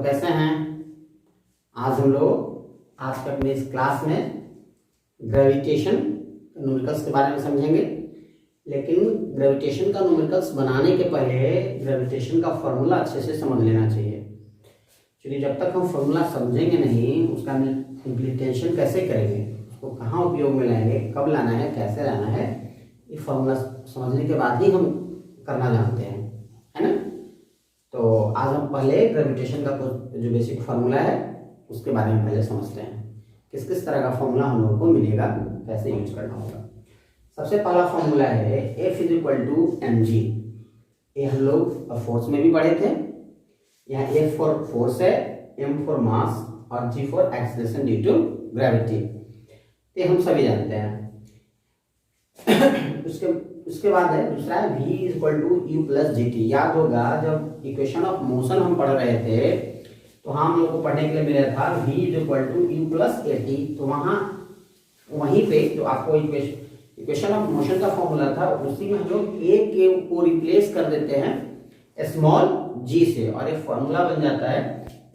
लोग कैसे हैं? आज हम लोग आज के अपने इस क्लास में ग्रेविटेशन न्यूमेरिकल्स के बारे में समझेंगे। लेकिन ग्रेविटेशन का न्यूमेरिकल्स बनाने के पहले ग्रेविटेशन का फॉर्मूला अच्छे से समझ लेना चाहिए। चलिए, जब तक हम फॉर्मूला समझेंगे नहीं उसका इम्प्लीमेंटेशन कैसे करेंगे, उसको कहाँ उपयोग में लाएंगे, कब लाना है, कैसे लाना है, ये फॉर्मूला समझने के बाद ही हम करना जानते हैं, है ना। तो आज हम पहले ग्रेविटेशन का कुछ जो बेसिक फार्मूला है उसके बारे में पहले समझते हैं। किस किस तरह का फॉर्मूला हम लोगों को मिलेगा, कैसे यूज करना होगा। सबसे पहला फॉर्मूला है F is equal to mg। ये हम लोग फोर्स में भी पढ़े थे। यहाँ F फॉर फोर्स है, m फॉर मास और g for acceleration due to gravity. ये हम सभी जानते हैं। उसके बाद है दूसरा है v is equal to u plus gt। याद होगा जब इक्वेशन ऑफ मोशन हम पढ़ रहे थे तो हम लोग को पढ़ने के लिए मिला था v is equal to u plus at। तो वहीं पे जो आपको इक्वेशन ऑफ मोशन का फॉर्मूला था उसी में हम लोग a के को रिप्लेस कर देते हैं स्मॉल g से और एक फॉर्मूला बन जाता है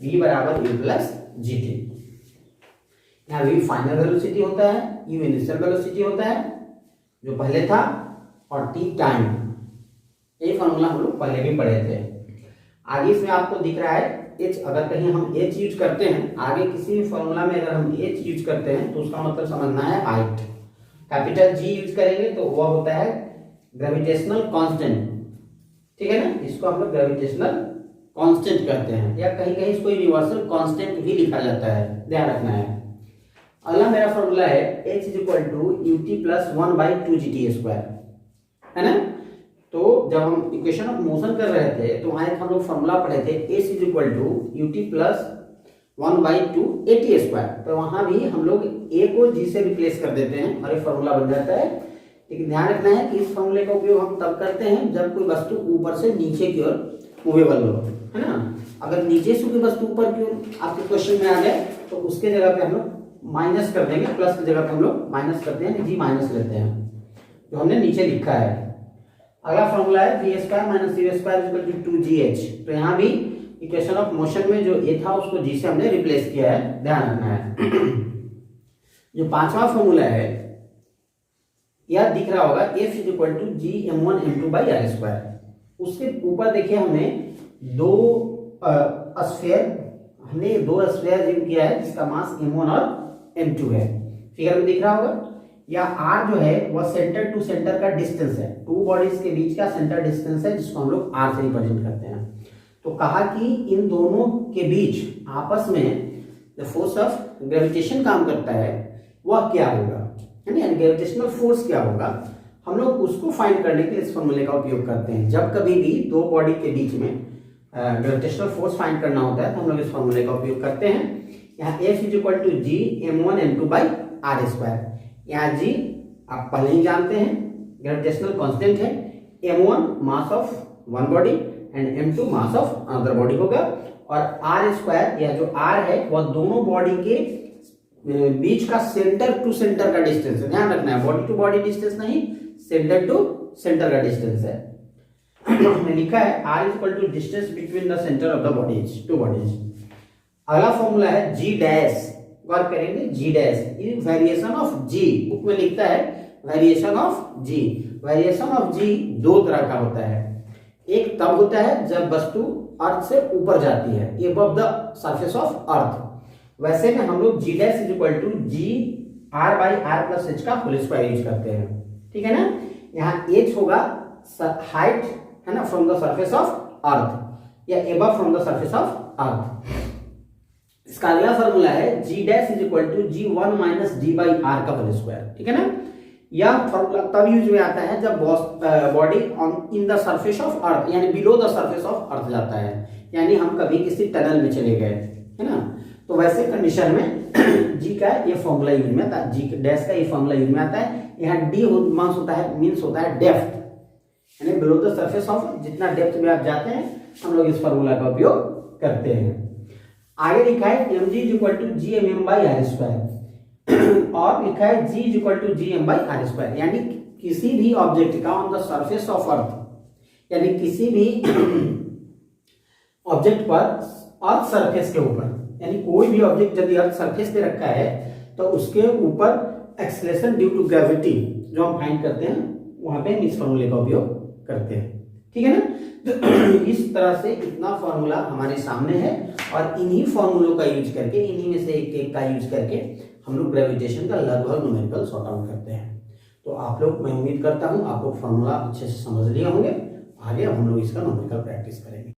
v बराबर u प्लस gt। यहाँ v फाइनल वेलोसिटी होता है, u इनिशियल वेलोसिटी होता है जो पहले था, और t टाइम। ये फॉर्मूला हम लोग पहले भी पढ़े थे। आगे इसमें आपको दिख रहा है h। अगर कहीं हम h यूज करते हैं, आगे किसी भी फॉर्मूला में अगर हम h यूज करते हैं तो उसका मतलब समझना है हाइट। कैपिटल G यूज करेंगे तो वह होता है ग्रेविटेशनल कांस्टेंट, ठीक है ना। इसको हम लोग ग्रेविटेशनल कांस्टेंट कहते हैं, या कहीं कहीं इसको यूनिवर्सल कांस्टेंट भी लिखा जाता है, ध्यान रखना है। अगला मेरा फॉर्मूला है h is equal to ut plus 1/2gt square, है ना। तो जब हम इक्वेशन ऑफ मोशन कर रहे थे तो वहां एक हम लोग फॉर्मूला पढ़े थे h is equal to ut plus 1/2at square. तो वहां भी हम लोग a को g से रिप्लेस कर देते हैं और ये फॉर्मूला बन जाता है। लेकिन ध्यान रखना है कि इस फॉर्मूले का उपयोग हम तब करते हैं जब कोई वस्तु ऊपर से नीचे की ओर मूवेबल हो, है ना। अगर नीचे से कोई वस्तु ऊपर की ओर आपके क्वेश्चन में आ जाए तो उसके जगह पे हम लोग माइनस कर देंगे, प्लस की जगह पे हम लोग माइनस करते हैं, जी माइनस लेते हैं जो हमने नीचे लिखा है। अगला फॉर्मूला है v square minus u square equal to 2gh। तो यहाँ भी इक्वेशन ऑफ मोशन में जो a था उसको g से हमने रिप्लेस किया है, ध्यान रखना है। जो पांचवा फॉर्मूला है यह दिख रहा होगा f is equal to g m1 m2 by r square. उसके ऊपर देखिए हमने दो स्फीयर जिम किया है जिसका मास m1 और m2 है, फिगर में दिख रहा होगा। या r जो है वह सेंटर टू सेंटर का डिस्टेंस है, टू बॉडीज के बीच का सेंटर डिस्टेंस है जिसको हम लोग r से रिप्रेजेंट करते हैं। तो कहा कि इन दोनों के बीच आपस में जो फोर्स ऑफ ग्रेविटेशन काम करता है वह क्या होगा, यानी ग्रेविटेशनल फोर्स क्या होगा, हम लोग उसको फाइंड करने के लिए इस फॉर्मूले का उपयोग करते हैं। जब कभी भी दो बॉडी के बीच में ग्रेविटेशनल फोर्स फाइंड करना होता है तो हम लोग इस फॉर्मूले का उपयोग करते हैं। यहाँ F is equal to g m1 m2 by r square. यहाँ g आप पहले ही जानते हैं ग्रेविटेशनल कांस्टेंट है, m1 mass of one body and m2 mass of another body होगा, और r स्क्वायर या जो r है वह दोनों बॉडी के बीच का सेंटर टू सेंटर का डिस्टेंस है। ध्यान रखना है, बॉडी टू बॉडी डिस्टेंस नहीं, सेंटर टू सेंटर का डिस्टेंस है। हमने लिखा है r is equal to distance between the centre of the bodies, two bodies. अगला फॉर्मूला है g डैश, गौर करेंगे g dash is variation of g। Book में लिखता है variation of g। Variation of g दो तरह का होता है। एक तब होता है जब वस्तु अर्थ से ऊपर जाती है, above the surface of earth. वैसे में हम लोग g dash is equal to g r by r plus h का होल स्क्वायर यूज करते हैं, ठीक है ना। यहाँ h होगा हाइट, है ना, from the surface of earth या above from the surface of earth. इसका अगला फॉर्मूला है g dash is equal to g1 minus d by r का होल स्क्वायर, ठीक है ना। यह फॉर्मूला तब यूज में आता है जब body in the surface of earth यानी below the surface of earth जाता है, यानी हम कभी किसी टनल में चले गए, है ना। तो वैसे कंडीशन में g का ये फॉर्मूला यूज में आता है, g डैश का ये फॉर्मूला यूज में आता है। यहाँ d मास होता है, मींस होता है डेप्थ, यानी बिलो द सरफेस ऑफ, जितना डेप्थ में आप जाते हैं हम लोग इस फॉर्मूला का उपयोग करते हैं। आगे लिखा है mg is equal to G M M by R square, और लिखा है g is equal to G M by R square, यानी किसी भी ऑब्जेक्ट का on the surface of earth, यानी किसी भी ऑब्जेक्ट पर अर्थ सरफेस के ऊपर, यानी कोई भी ऑब्जेक्ट यदि अर्थ सरफेस पे रखा है तो उसके ऊपर एक्सेलरेशन ड्यू टू ग्रेविटी जो हम फाइंड करते हैं वहां पे हम इस फॉर्मूले का उपयोग करते हैं। ठीक है ना। तो इस तरह से इतना फॉर्मूला हमारे सामने है और इन्हीं फॉर्मूलों का यूज करके, इन्हीं में से एक का यूज करके हम लोग ग्रेविटेशन का लगभग न्यूमेरिकल सॉर्ट आउट करते हैं। तो आप लोग, मैं उम्मीद करता हूं आप लोग फॉर्मूला अच्छे से समझ लिए होंगे। आगे हम लोग इसका न्यूमेरिकल प्रैक्टिस करेंगे।